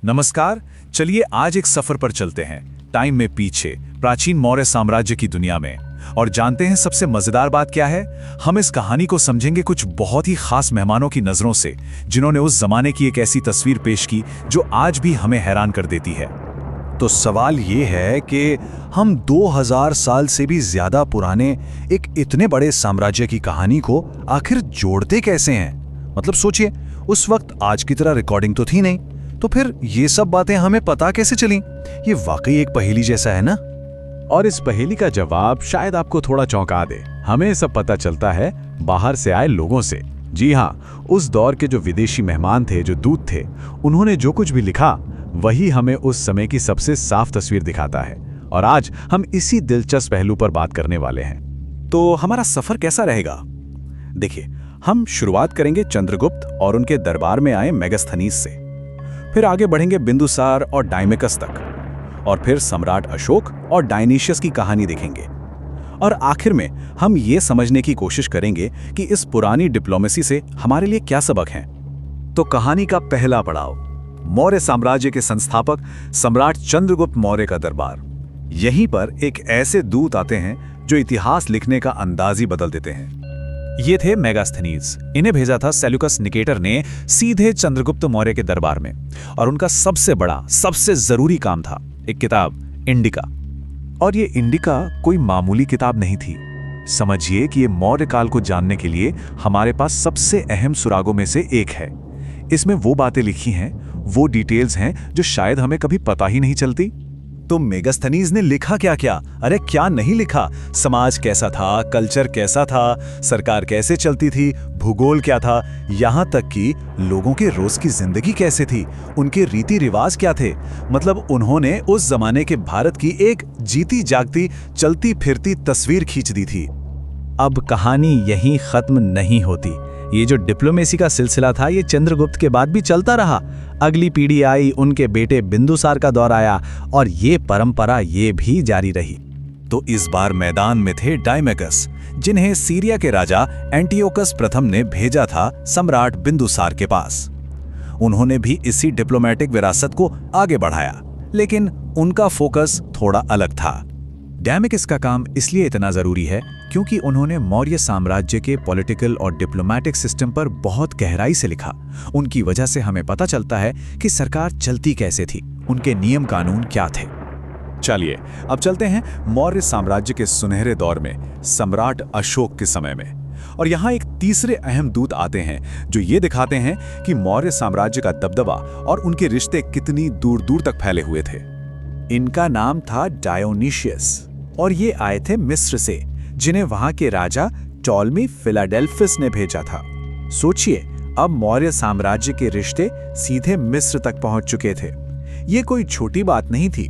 नमस्कार। चलिए आज एक सफर पर चलते हैं टाइम में पीछे प्राचीन मौर्य साम्राज्य की दुनिया में और जानते हैं सबसे मजेदार बात क्या है। हम इस कहानी को समझेंगे कुछ बहुत ही खास मेहमानों की नजरों से, जिन्होंने उस जमाने की एक ऐसी तस्वीर पेश की जो आज भी हमें हैरान कर देती है। तो सवाल ये है कि हम 2000 साल से भी ज्यादा पुराने एक इतने बड़े साम्राज्य की कहानी को आखिर जोड़ते कैसे हैं। मतलब सोचिए, उस वक्त आज की तरह रिकॉर्डिंग तो थी नहीं, तो फिर ये सब बातें हमें पता कैसे चली। ये वाकई एक पहेली जैसा है ना। और इस पहेली का जवाब शायद आपको थोड़ा चौंका दे। हमें सब पता चलता है बाहर से आए लोगों से। जी हाँ, उस दौर के जो विदेशी मेहमान थे, जो दूत थे, उन्होंने जो कुछ भी लिखा वही हमें उस समय की सबसे साफ तस्वीर दिखाता है। और आज हम इसी दिलचस्प पहलू पर बात करने वाले हैं। तो हमारा सफर कैसा रहेगा? देखिए, हम शुरुआत करेंगे चंद्रगुप्त और उनके दरबार में आए मेगास्थनीज से, फिर आगे बढ़ेंगे बिंदुसार और डायमेकस तक, और फिर सम्राट अशोक और डायनीशियस की कहानी देखेंगे। और आखिर में हम ये समझने की कोशिश करेंगे कि इस पुरानी डिप्लोमेसी से हमारे लिए क्या सबक हैं। तो कहानी का पहला पड़ाव, मौर्य साम्राज्य के संस्थापक सम्राट चंद्रगुप्त मौर्य का दरबार। यहीं पर एक ऐसे दूत आते हैं जो इतिहास लिखने का अंदाज ही बदल देते हैं। ये थे मेगास्थनीज। इन्हें भेजा था सेल्यूकस निकेटर ने सीधे चंद्रगुप्त मौर्य के दरबार में, और उनका सबसे बड़ा, सबसे जरूरी काम था एक किताब, इंडिका। और ये इंडिका कोई मामूली किताब नहीं थी। समझिए कि ये मौर्य काल को जानने के लिए हमारे पास सबसे अहम सुरागों में से एक है। इसमें वो बातें लिखी हैं, वो डिटेल्स हैं जो शायद हमें कभी पता ही नहीं चलती। तो मेगास्थनीज ने लिखा क्या क्या? अरे क्या नहीं लिखा। समाज कैसा था, कल्चर कैसा था, सरकार कैसे चलती थी, भूगोल क्या था, यहाँ तक कि लोगों के रोज की जिंदगी कैसे थी, उनके रीति रिवाज क्या थे। मतलब उन्होंने उस जमाने के भारत की एक जीती जागती, चलती फिरती तस्वीर खींच दी थी। अब कहानी यहीं खत्म नहीं होती। ये जो डिप्लोमेसी का सिलसिला था, ये चंद्रगुप्त के बाद भी चलता रहा। अगली पीढ़ी आई, उनके बेटे बिंदुसार का दौर आया, और ये परंपरा ये भी जारी रही। तो इस बार मैदान में थे डायमेकस, जिन्हें सीरिया के राजा एंटियोकस प्रथम ने भेजा था सम्राट बिंदुसार के पास। उन्होंने भी इसी डिप्लोमेटिक विरासत को आगे बढ़ाया, लेकिन उनका फोकस थोड़ा अलग था। डायमेकस का काम इसलिए इतना जरूरी है क्योंकि उन्होंने मौर्य साम्राज्य के पॉलिटिकल और डिप्लोमेटिक सिस्टम पर बहुत गहराई से लिखा। उनकी वजह से हमें पता चलता है कि सरकार चलती कैसे थी, उनके नियम कानून क्या थे। चलिए अब चलते हैं मौर्य साम्राज्य के सुनहरे दौर में, सम्राट अशोक के समय में। और यहाँ एक तीसरे अहम दूत आते हैं जो ये दिखाते हैं कि मौर्य साम्राज्य का दबदबा और उनके रिश्ते कितनी दूर दूर तक फैले हुए थे। इनका नाम था डायोनिशियस, और ये आए थे मिस्र से, जिन्हें वहां के राजा टॉलमी फिलाडेल्फिस ने भेजा था। सोचिए, अब मौर्य साम्राज्य के रिश्ते सीधे मिस्र तक पहुंच चुके थे। ये कोई छोटी बात नहीं थी।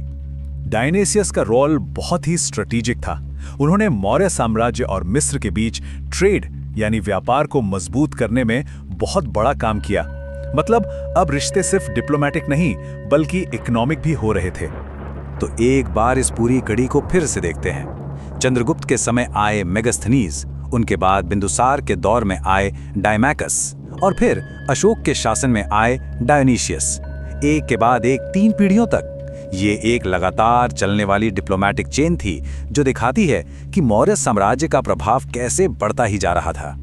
डायनेसियस का रोल बहुत ही स्ट्रेटेजिक था। उन्होंने मौर्य साम्राज्य और मिस्र के बीच ट्रेड यानी व्यापार को मजबूत करने में बहुत बड़ा काम किया। मतलब अब रिश्ते सिर्फ डिप्लोमेटिक नहीं बल्कि इकोनॉमिक भी हो रहे थे। तो एक बार इस पूरी कड़ी को फिर से देखते हैं। चंद्रगुप्त के समय आए मेगास्थनीज, उनके बाद बिंदुसार के दौर में आए डायमेकस, और फिर अशोक के शासन में आए डायोनिशियस। एक के बाद एक 3 पीढ़ियों तक ये एक लगातार चलने वाली डिप्लोमेटिक चेन थी जो दिखाती है कि मौर्य साम्राज्य का प्रभाव कैसे बढ़ता ही जा रहा था।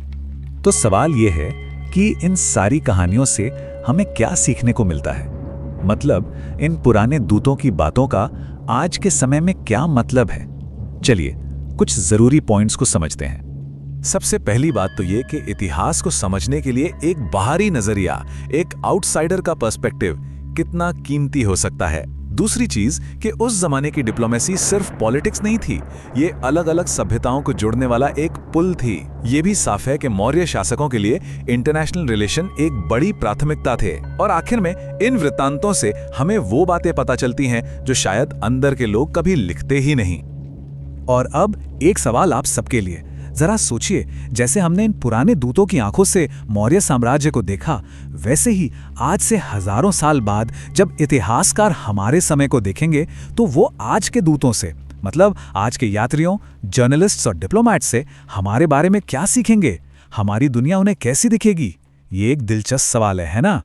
तो सवाल ये है कि इन सारी कहानियों से हमें क्या सीखने को मिलता है। मतलब इन पुराने दूतों की बातों का आज के समय में क्या मतलब है। चलिए कुछ जरूरी पॉइंट्स को समझते हैं। सबसे पहली बात तो ये कि इतिहास को समझने के लिए एक बाहरी नजरिया, एक आउटसाइडर का पर्सपेक्टिव कितना कीमती हो सकता है। दूसरी चीज कि उस जमाने की डिप्लोमेसी सिर्फ पॉलिटिक्स नहीं थी, ये अलग अलग सभ्यताओं को जोड़ने वाला एक पुल थी। ये भी साफ है कि मौर्य शासकों के लिए इंटरनेशनल रिलेशन एक बड़ी प्राथमिकता थे। और आखिर में इन वृत्तांतों से हमें वो बातें पता चलती हैं जो शायद अंदर के लोग कभी लिखते ही नहीं। और अब एक सवाल आप सबके लिए, जरा सोचिए, जैसे हमने इन पुराने दूतों की आंखों से मौर्य साम्राज्य को देखा, वैसे ही आज से हजारों साल बाद जब इतिहासकार हमारे समय को देखेंगे तो वो आज के दूतों से, मतलब आज के यात्रियों, जर्नलिस्ट्स और डिप्लोमैट्स से हमारे बारे में क्या सीखेंगे, हमारी दुनिया उन्हें कैसी दिखेगी। ये एक दिलचस्प सवाल है ना?